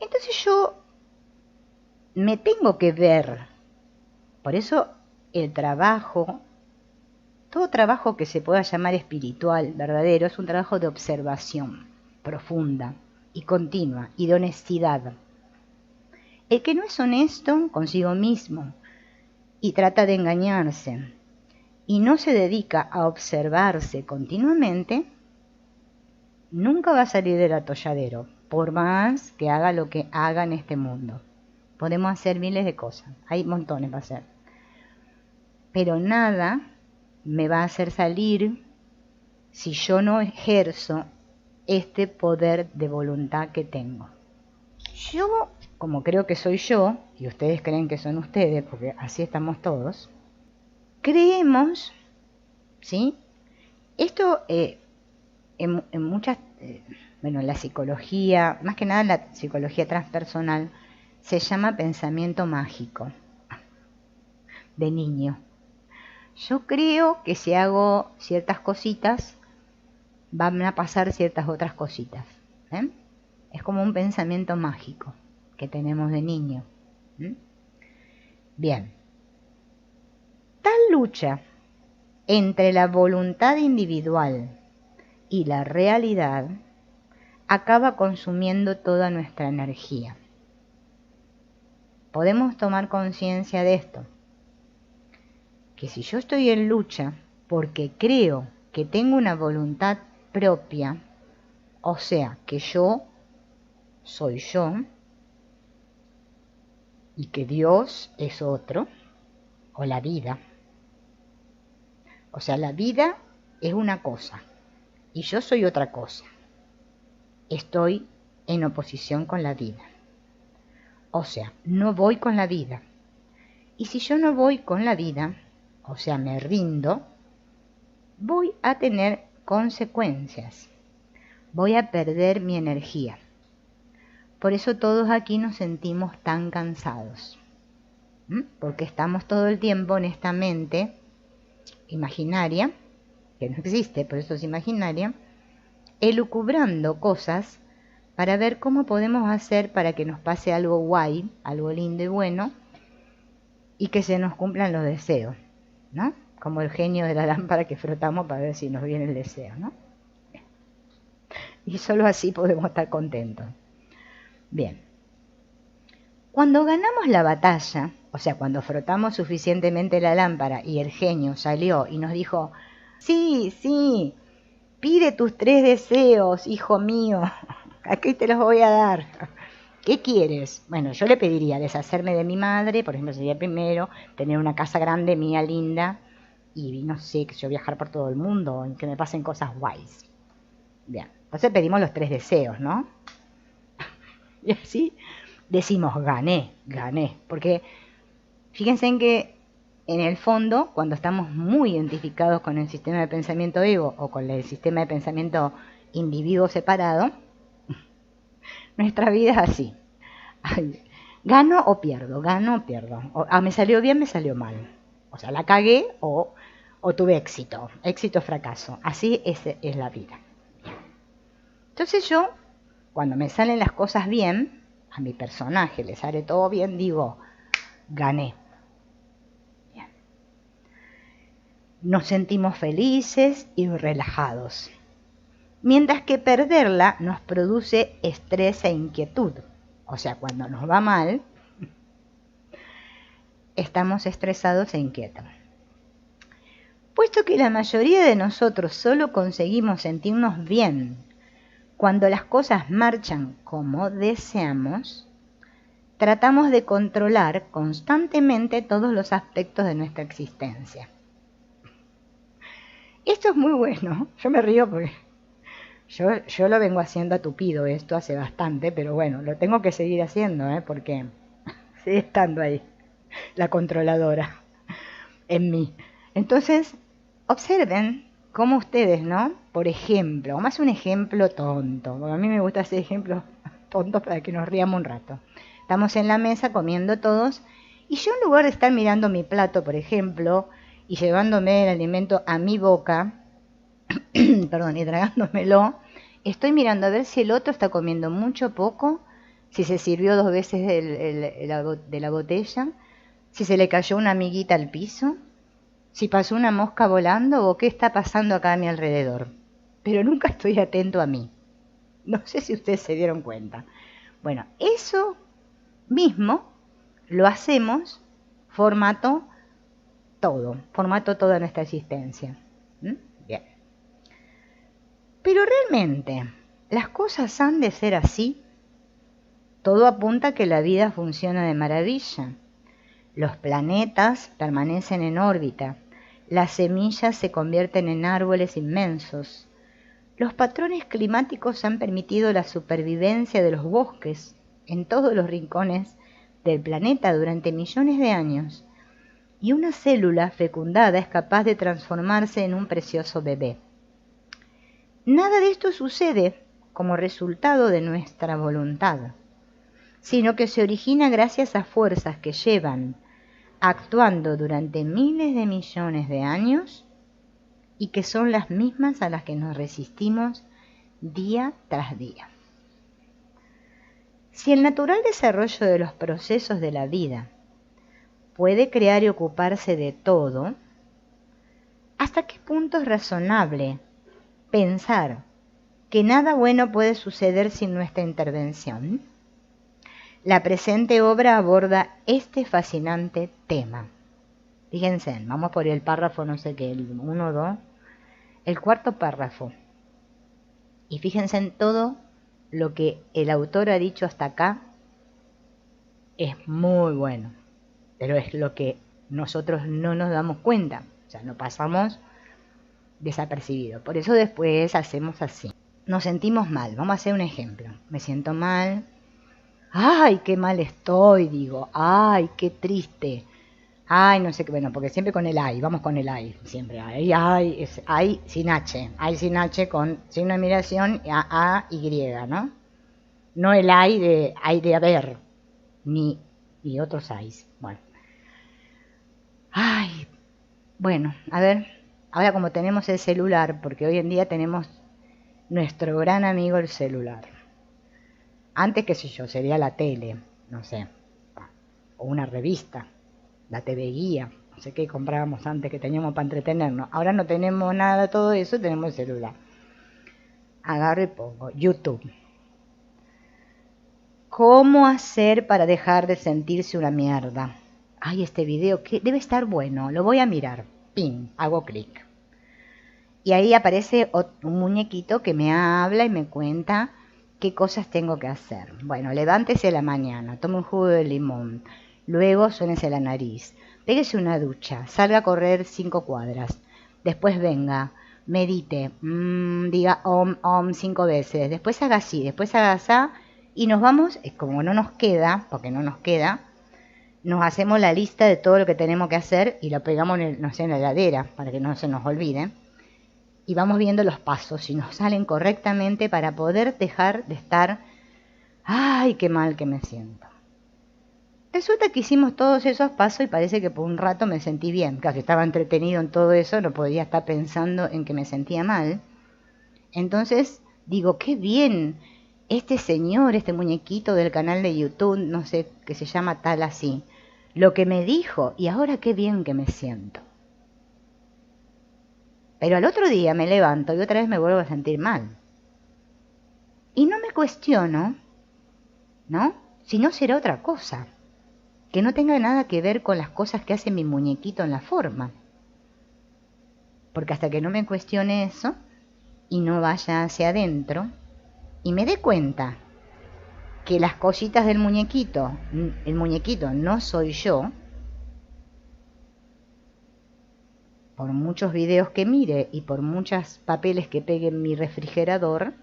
Entonces yo me tengo que ver. Por eso el trabajo, todo trabajo que se pueda llamar espiritual, verdadero, es un trabajo de observación profunda y continua y de honestidad. El que no es honesto consigo mismo y trata de engañarse y no se dedica a observarse continuamente, nunca va a salir del atolladero, por más que haga lo que haga en este mundo. Podemos hacer miles de cosas, hay montones para hacer. Pero nada me va a hacer salir si yo no ejerzo este poder de voluntad que tengo. Yo, como creo que soy yo, y ustedes creen que son ustedes, porque así estamos todos, creemos, ¿sí? Esto en muchas, bueno, en la psicología, más que nada en la psicología transpersonal, se llama pensamiento mágico de niño. Yo creo que si hago ciertas cositas, van a pasar ciertas otras cositas. Es como un pensamiento mágico que tenemos de niño. Bien. Tal lucha entre la voluntad individual y la realidad acaba consumiendo toda nuestra energía. Podemos tomar conciencia de esto. Que si yo estoy en lucha porque creo que tengo una voluntad propia, o sea, que yo soy yo y que Dios es otro, o la vida. O sea, la vida es una cosa y yo soy otra cosa. Estoy en oposición con la vida. O sea, no voy con la vida. Y si yo no voy con la vida, o sea, me rindo, voy a tener consecuencias. Voy a perder mi energía. Por eso todos aquí nos sentimos tan cansados. Porque estamos todo el tiempo en esta mente imaginaria, que no existe, por eso es imaginaria, elucubrando cosas para ver cómo podemos hacer para que nos pase algo guay, algo lindo y bueno, y que se nos cumplan los deseos, ¿no? Como el genio de la lámpara que frotamos para ver si nos viene el deseo, ¿no? Y solo así podemos estar contentos. Bien. Cuando ganamos la batalla, o sea, cuando frotamos suficientemente la lámpara y el genio salió y nos dijo, sí, pide tus 3 deseos, hijo mío, aquí te los voy a dar. ¿Qué quieres? Bueno, yo le pediría deshacerme de mi madre, por ejemplo, sería primero, tener una casa grande, mía, linda, y no sé, que yo viajar por todo el mundo, y que me pasen cosas guays. Bien, entonces pedimos los 3 deseos, ¿no? Y así decimos, gané, porque fíjense en que en el fondo, cuando estamos muy identificados con el sistema de pensamiento ego o con el sistema de pensamiento individuo separado, nuestra vida es así. Ay, gano o pierdo. O, me salió bien, me salió mal. O sea, la cagué o tuve éxito. Éxito o fracaso. Así es la vida. Entonces yo, cuando me salen las cosas bien, a mi personaje le sale todo bien, digo, gané. Bien. Nos sentimos felices y relajados. Mientras que perderla nos produce estrés e inquietud. O sea, cuando nos va mal, estamos estresados e inquietos. Puesto que la mayoría de nosotros solo conseguimos sentirnos bien cuando las cosas marchan como deseamos, tratamos de controlar constantemente todos los aspectos de nuestra existencia. Esto es muy bueno. Yo me río porque yo lo vengo haciendo a tupido esto hace bastante, pero bueno, lo tengo que seguir haciendo, porque sigue estando ahí la controladora en mí. Entonces, observen cómo ustedes, ¿no? Por ejemplo, más un ejemplo tonto, porque a mí me gusta hacer ejemplos tontos para que nos riamos un rato. Estamos en la mesa comiendo todos y yo en lugar de estar mirando mi plato, por ejemplo, y llevándome el alimento a mi boca, perdón, y tragándomelo, estoy mirando a ver si el otro está comiendo mucho o poco, si se sirvió 2 veces de la botella, si se le cayó una amiguita al piso, si pasó una mosca volando o qué está pasando acá a mi alrededor. Pero nunca estoy atento a mí. No sé si ustedes se dieron cuenta. Bueno, eso mismo lo hacemos formato toda nuestra existencia. Bien. Pero realmente, ¿las cosas han de ser así? Todo apunta a que la vida funciona de maravilla. Los planetas permanecen en órbita, las semillas se convierten en árboles inmensos. Los patrones climáticos han permitido la supervivencia de los bosques en todos los rincones del planeta durante millones de años. Y una célula fecundada es capaz de transformarse en un precioso bebé. Nada de esto sucede como resultado de nuestra voluntad, sino que se origina gracias a fuerzas que llevan actuando durante miles de millones de años y que son las mismas a las que nos resistimos día tras día. Si el natural desarrollo de los procesos de la vida puede crear y ocuparse de todo, ¿hasta qué punto es razonable pensar que nada bueno puede suceder sin nuestra intervención? La presente obra aborda este fascinante tema. Fíjense, vamos por el párrafo, no sé qué, el 1, 2, el 4º párrafo. Y fíjense en todo lo que el autor ha dicho hasta acá. Es muy bueno, pero es lo que nosotros no nos damos cuenta. O sea, lo pasamos desapercibido. Por eso después hacemos así. Nos sentimos mal. Vamos a hacer un ejemplo. Me siento mal. ¡Ay, qué mal estoy! Digo. ¡Ay, qué triste! ¡Ay, no sé qué! Bueno, porque siempre con el ay. Vamos con el ay. Siempre ay. Ay, es ay sin H. Ay sin H con signo de admiración A, Y, ¿no? No el ay de haber. Ni otros ayes. Bueno. ¡Ay! Bueno, a ver. Ahora como tenemos el celular, porque hoy en día tenemos nuestro gran amigo el celular. Antes, qué sé yo, sería la tele, no sé, o una revista, la TV Guía, no sé qué comprábamos antes que teníamos para entretenernos. Ahora no tenemos nada de todo eso, tenemos el celular. Agarro y pongo YouTube. ¿Cómo hacer para dejar de sentirse una mierda? Ay, este video que debe estar bueno, lo voy a mirar. Pin, hago clic. Y ahí aparece un muñequito que me habla y me cuenta qué cosas tengo que hacer. Bueno, levántese a la mañana, tome un jugo de limón, luego suénese la nariz, pégese una ducha, salga a correr 5 cuadras, después venga, medite, diga om 5 veces, después haga así, después haga así, y nos vamos, como no nos queda, porque no nos queda, nos hacemos la lista de todo lo que tenemos que hacer y lo pegamos en la heladera para que no se nos olvide. Y vamos viendo los pasos, si nos salen correctamente para poder dejar de estar, ¡ay, qué mal que me siento! Resulta que hicimos todos esos pasos y parece que por un rato me sentí bien. Casi estaba entretenido en todo eso, no podía estar pensando en que me sentía mal. Entonces digo, qué bien, este señor, este muñequito del canal de YouTube, no sé, que se llama tal así, lo que me dijo, y ahora qué bien que me siento. Pero al otro día me levanto y otra vez me vuelvo a sentir mal. Y no me cuestiono, ¿no? Si no será otra cosa, que no tenga nada que ver con las cosas que hace mi muñequito en la forma. Porque hasta que no me cuestione eso y no vaya hacia adentro y me dé cuenta que las cositas del muñequito, el muñequito no soy yo, por muchos videos que mire y por muchos papeles que pegue en mi refrigerador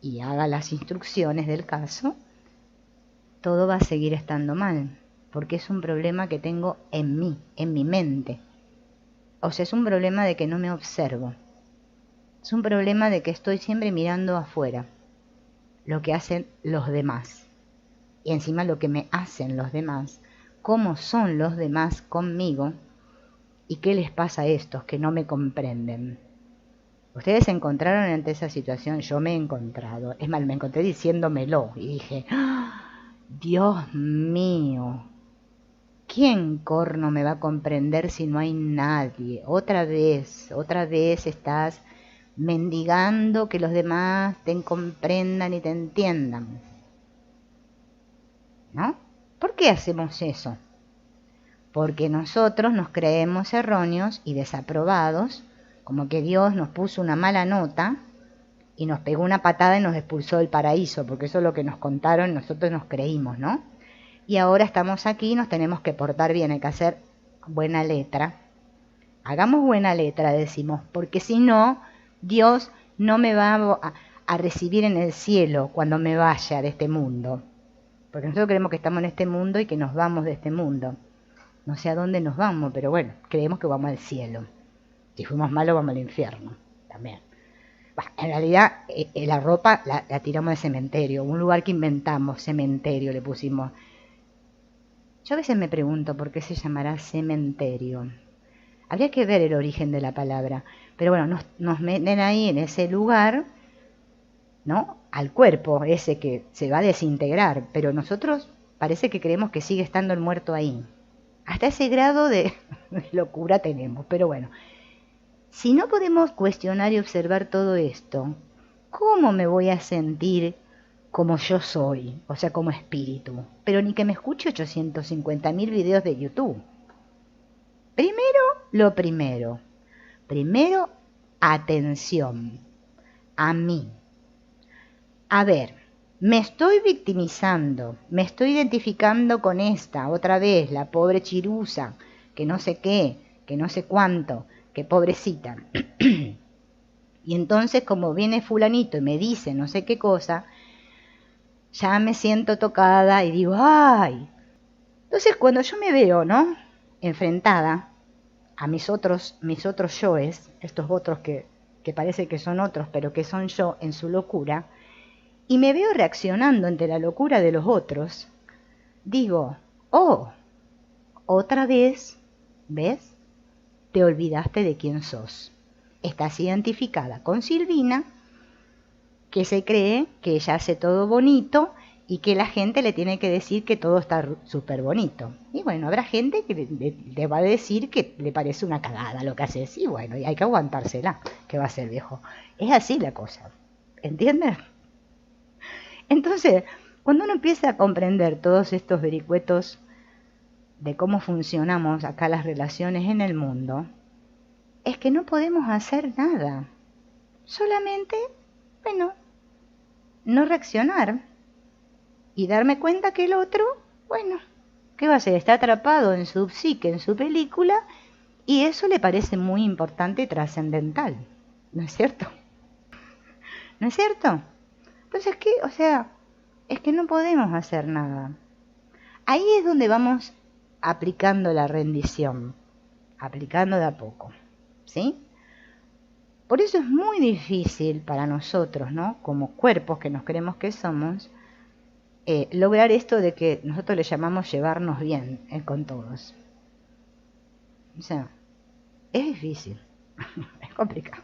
y haga las instrucciones del caso, todo va a seguir estando mal, porque es un problema que tengo en mí, en mi mente. O sea, es un problema de que no me observo. Es un problema de que estoy siempre mirando afuera, lo que hacen los demás. Y encima lo que me hacen los demás, cómo son los demás conmigo, ¿y qué les pasa a estos que no me comprenden? Ustedes se encontraron ante esa situación, yo me he encontrado. Es más, me encontré diciéndomelo y dije, ¡ah! Dios mío, ¿quién corno me va a comprender si no hay nadie? Otra vez estás mendigando que los demás te comprendan y te entiendan. ¿No? ¿Por qué hacemos eso? Porque nosotros nos creemos erróneos y desaprobados, como que Dios nos puso una mala nota y nos pegó una patada y nos expulsó del paraíso, porque eso es lo que nos contaron y nosotros nos creímos, ¿no? Y ahora estamos aquí y nos tenemos que portar bien, hay que hacer buena letra. Hagamos buena letra, decimos, porque si no, Dios no me va a recibir en el cielo cuando me vaya de este mundo. Porque nosotros creemos que estamos en este mundo y que nos vamos de este mundo. No sé a dónde nos vamos, pero bueno, creemos que vamos al cielo. Si fuimos malos, vamos al infierno también. En realidad, la ropa la tiramos del cementerio, un lugar que inventamos, cementerio, le pusimos. Yo a veces me pregunto por qué se llamará cementerio. Habría que ver el origen de la palabra. Pero bueno, nos meten ahí en ese lugar, ¿no? Al cuerpo ese que se va a desintegrar, pero nosotros parece que creemos que sigue estando el muerto ahí. Hasta ese grado de locura tenemos, pero bueno. Si no podemos cuestionar y observar todo esto, ¿cómo me voy a sentir como yo soy? O sea, como espíritu. Pero ni que me escuche 850.000 videos de YouTube. Primero, lo primero. Primero, atención. A mí. A ver, me estoy victimizando, me estoy identificando con esta, otra vez, la pobre chirusa, que no sé qué, que no sé cuánto, que pobrecita. Y entonces, como viene fulanito y me dice no sé qué cosa, ya me siento tocada y digo, ¡ay! Entonces, cuando yo me veo, ¿no?, enfrentada a mis otros yoes, estos otros que parece que son otros, pero que son yo en su locura, y me veo reaccionando ante la locura de los otros, digo, oh, otra vez, ¿ves? Te olvidaste de quién sos. Estás identificada con Silvina, que se cree que ella hace todo bonito y que la gente le tiene que decir que todo está súper bonito. Y bueno, habrá gente que le va a decir que le parece una cagada lo que haces. Y bueno, y hay que aguantársela, que va a ser viejo. Es así la cosa, ¿entiendes? Entonces, cuando uno empieza a comprender todos estos vericuetos de cómo funcionamos acá las relaciones en el mundo, es que no podemos hacer nada. Solamente, bueno, no reaccionar y darme cuenta que el otro, bueno, ¿qué va a hacer? Está atrapado en su psique, en su película, y eso le parece muy importante y trascendental. ¿No es cierto? ¿No es cierto? Entonces, ¿qué? O sea, es que no podemos hacer nada. Ahí es donde vamos aplicando la rendición, aplicando de a poco, ¿sí? Por eso es muy difícil para nosotros, ¿no?, como cuerpos que nos creemos que somos, lograr esto de que nosotros le llamamos llevarnos bien con todos. O sea, es difícil, es complicado.